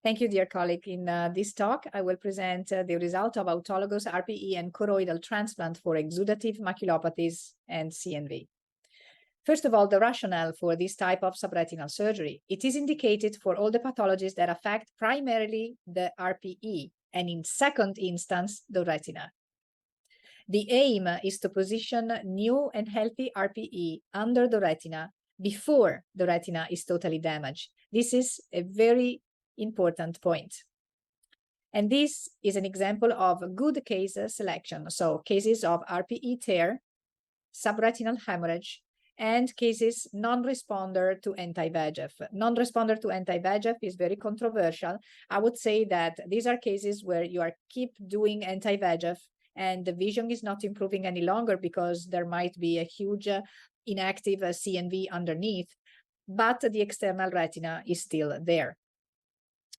Thank you, dear colleague. In this talk, I will present the result of autologous RPE and choroidal transplant for exudative maculopathies and CNV. First of all, the rationale for this type of subretinal surgery. It is indicated for all the pathologies that affect primarily the RPE and in second instance, the retina. The aim is to position new and healthy RPE under the retina before the retina is totally damaged. This is a very important point. And this is an example of good case selection. So cases of RPE tear, subretinal hemorrhage, and cases non-responder to anti-VEGF. Non-responder to anti-VEGF is very controversial. I would say that these are cases where you are keep doing anti-VEGF and the vision is not improving any longer because there might be a huge inactive CNV underneath, but the external retina is still there.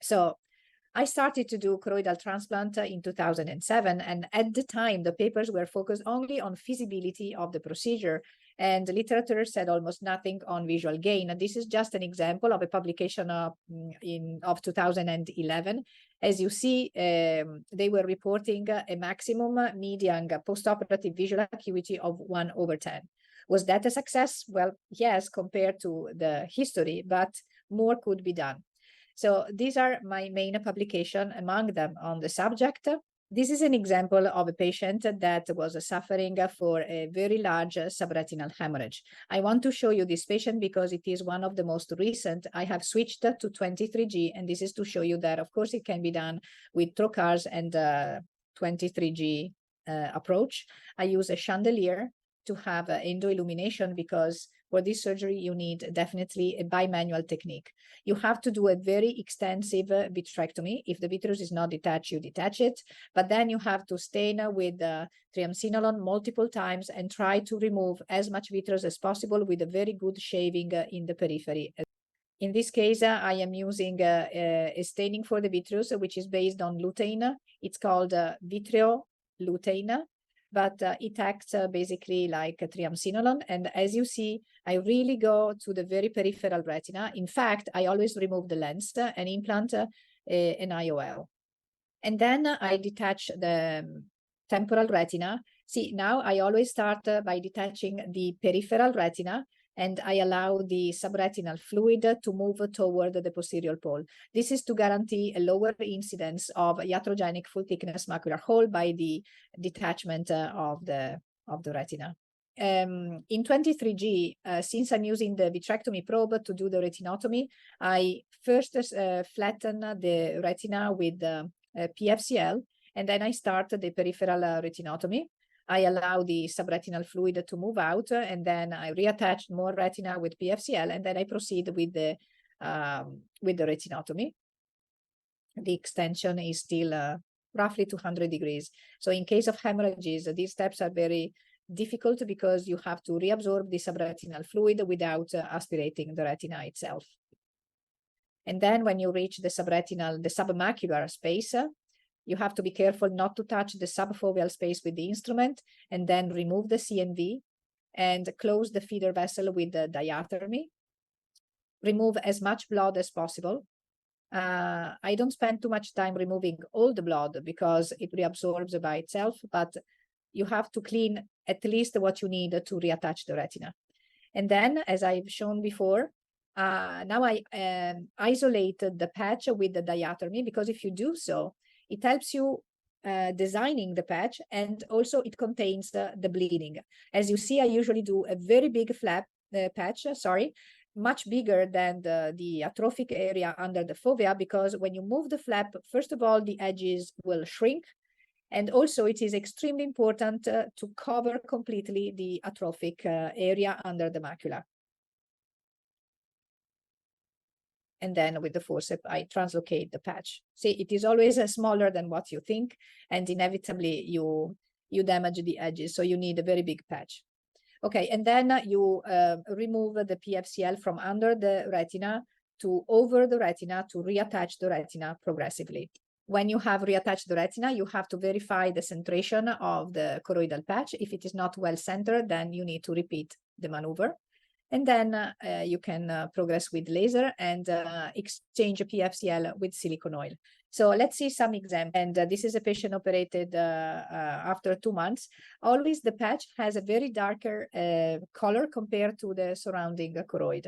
So I started to do choroidal transplant in 2007, and at the time, the papers were focused only on feasibility of the procedure, and the literature said almost nothing on visual gain. And this is just an example of a publication of 2011. As you see, they were reporting a maximum median postoperative visual acuity of 1/10. Was that a success? Well, yes, compared to the history, but more could be done. So these are my main publication, among them on the subject. This is an example of a patient that was suffering for a very large subretinal hemorrhage. I want to show you this patient because it is one of the most recent. I have switched to 23G, and this is to show you that, of course, it can be done with trocars and 23G approach. I use a chandelier to have endo illumination because for this surgery, you need definitely a bimanual technique. You have to do a very extensive vitrectomy. If the vitreous is not detached, you detach it. But then you have to stain with triamcinolone multiple times and try to remove as much vitreous as possible with a very good shaving in the periphery. In this case, I am using a staining for the vitreous, which is based on lutein. It's called vitreolutein. But it acts basically like a triamcinolone. And as you see, I really go to the very peripheral retina. In fact, I always remove the lens and implant an IOL. And then I detach the temporal retina. See, now I always start by detaching the peripheral retina, and I allow the subretinal fluid to move toward the posterior pole. This is to guarantee a lower incidence of iatrogenic full thickness macular hole by the detachment of the retina. In 23G, since I'm using the vitrectomy probe to do the retinotomy, I first flatten the retina with PFCL, and then I start the peripheral retinotomy. I allow the subretinal fluid to move out, and then I reattach more retina with PFCL, and then I proceed with the retinotomy. The extension is still roughly 200 degrees. So in case of hemorrhages, these steps are very difficult because you have to reabsorb the subretinal fluid without aspirating the retina itself. And then when you reach the submacular space, you have to be careful not to touch the subfoveal space with the instrument, and then remove the CNV and close the feeder vessel with the diathermy. Remove as much blood as possible. I don't spend too much time removing all the blood because it reabsorbs by itself, but you have to clean at least what you need to reattach the retina. And then, as I've shown before, now I isolate the patch with the diathermy, because if you do so, it helps you designing the patch, and also it contains the bleeding. As you see, I usually do a very big patch, much bigger than the atrophic area under the fovea, because when you move the flap, first of all, the edges will shrink, and also it is extremely important to cover completely the atrophic area under the macula. And then with the forceps, I translocate the patch. See, it is always smaller than what you think, and inevitably you damage the edges, so you need a very big patch. Okay, and then you remove the PFCL from under the retina to over the retina to reattach the retina progressively. When you have reattached the retina, you have to verify the centration of the choroidal patch. If it is not well centered, then you need to repeat the maneuver. And then you can progress with laser and exchange a PFCL with silicone oil. So let's see some examples. And this is a patient operated after 2 months. Always the patch has a very darker color compared to the surrounding choroid.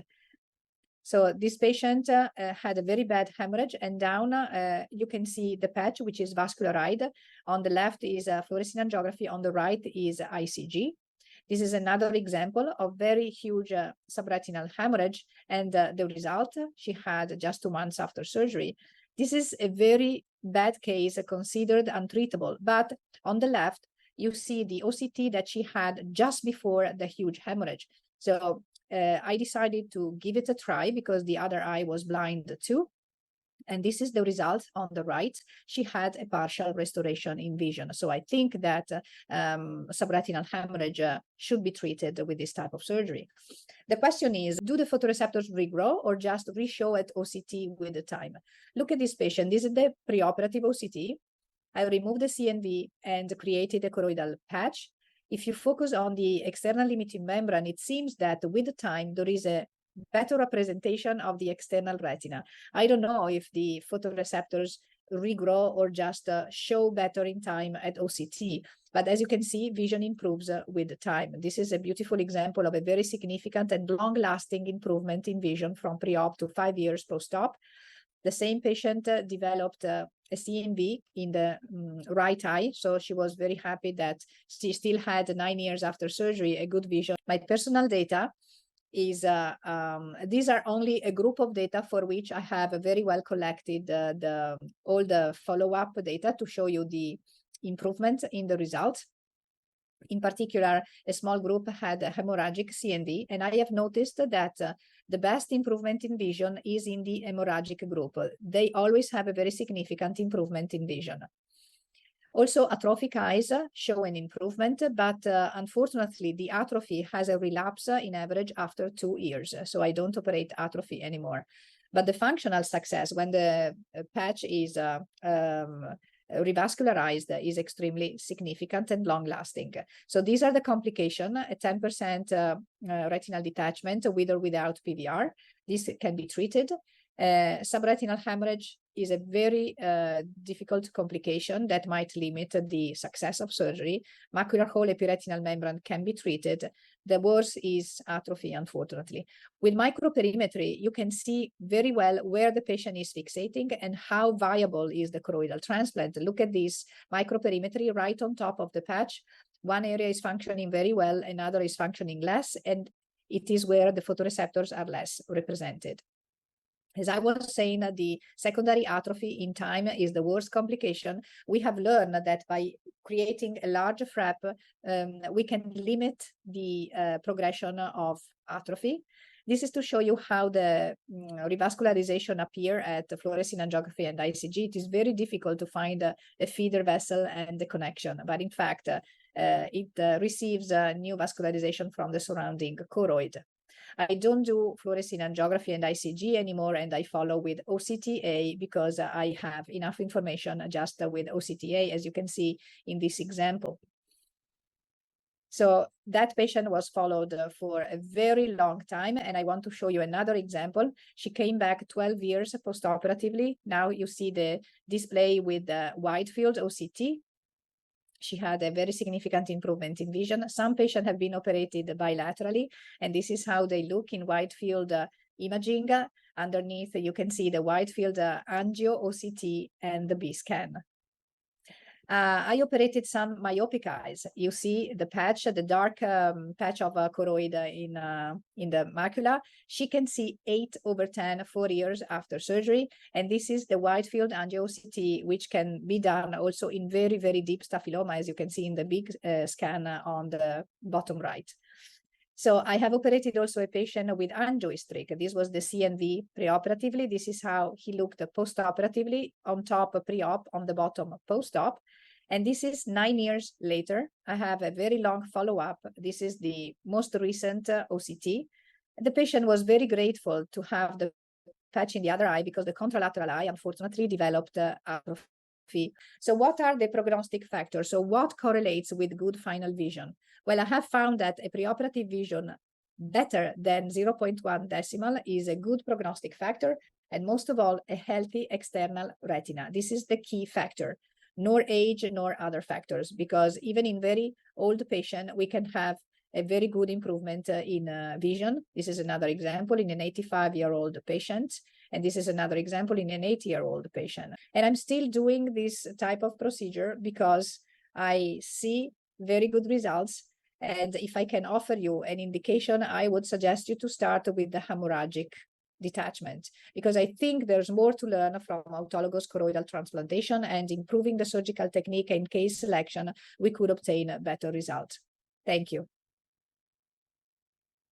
So this patient had a very bad hemorrhage, and down you can see the patch, which is vascularized. On the left is fluorescein angiography, on the right is ICG. This is another example of very huge subretinal hemorrhage, and the result, she had just 2 months after surgery. This is a very bad case, considered untreatable, but on the left, you see the OCT that she had just before the huge hemorrhage. So I decided to give it a try because the other eye was blind too. And this is the result on the right. She had a partial restoration in vision. So I think that subretinal hemorrhage should be treated with this type of surgery. The question is, do the photoreceptors regrow or just re-show at OCT with the time? Look at this patient. This is the preoperative OCT. I removed the CNV and created a choroidal patch. If you focus on the external limiting membrane, it seems that with the time there is a better representation of the external retina. I don't know if the photoreceptors regrow or just show better in time at OCT. But as you can see, vision improves with the time. This is a beautiful example of a very significant and long-lasting improvement in vision from pre-op to 5 years post-op. The same patient developed a CNV in the right eye, so she was very happy that she still had 9 years after surgery a good vision. My personal data is these are only a group of data for which I have a very well collected all the follow-up data to show you the improvement in the results. In particular, a small group had a hemorrhagic CNV, and I have noticed that the best improvement in vision is in the hemorrhagic group. They always have a very significant improvement in vision. Also, atrophic eyes show an improvement, but unfortunately, the atrophy has a relapse in average after 2 years. So I don't operate atrophy anymore. But the functional success, when the patch is revascularized, is extremely significant and long-lasting. So these are the complications: a 10% retinal detachment with or without PVR. This can be treated. Subretinal hemorrhage is a very difficult complication that might limit the success of surgery. Macular hole epiretinal membrane can be treated. The worst is atrophy, unfortunately. With microperimetry, you can see very well where the patient is fixating and how viable is the choroidal transplant. Look at this microperimetry right on top of the patch. One area is functioning very well, another is functioning less, and it is where the photoreceptors are less represented. As I was saying, the secondary atrophy in time is the worst complication. We have learned that by creating a large frap, we can limit the progression of atrophy. This is to show you how the revascularization appear at the fluorescein angiography and ICG. It is very difficult to find a feeder vessel and the connection, but in fact, it receives new vascularization from the surrounding choroid. I don't do fluorescein angiography and ICG anymore, and I follow with OCTA because I have enough information just with OCTA, as you can see in this example. So that patient was followed for a very long time, and I want to show you another example. She came back 12 years post-operatively. Now you see the display with the wide field OCT. She had a very significant improvement in vision. Some patients have been operated bilaterally, and this is how they look in wide field imaging. Underneath, you can see the wide field angio, OCT, and the B scan. I operated some myopic eyes. You see the patch, the dark patch of choroid in the macula. She can see 8/10 4 years after surgery. And this is the wide field angio-OCT, which can be done also in very, very deep staphyloma, as you can see in the big scan on the bottom right. So I have operated also a patient with angiohystria. This was the CNV preoperatively. This is how he looked postoperatively, on top pre-op, on the bottom post-op. And this is 9 years later. I have a very long follow-up. This is the most recent OCT. The patient was very grateful to have the patch in the other eye because the contralateral eye, unfortunately, developed atrophy. So what are the prognostic factors? So what correlates with good final vision? Well, I have found that a preoperative vision better than 0.1 decimal is a good prognostic factor, and most of all, a healthy external retina. This is the key factor, nor age nor other factors, because even in very old patient, we can have a very good improvement in vision. This is another example in an 85-year-old patient, and this is another example in an 80-year-old patient. And I'm still doing this type of procedure because I see very good results. And if I can offer you an indication, I would suggest you to start with the hemorrhagic detachment, because I think there's more to learn from autologous choroidal transplantation, and improving the surgical technique and case selection, we could obtain a better result. Thank you.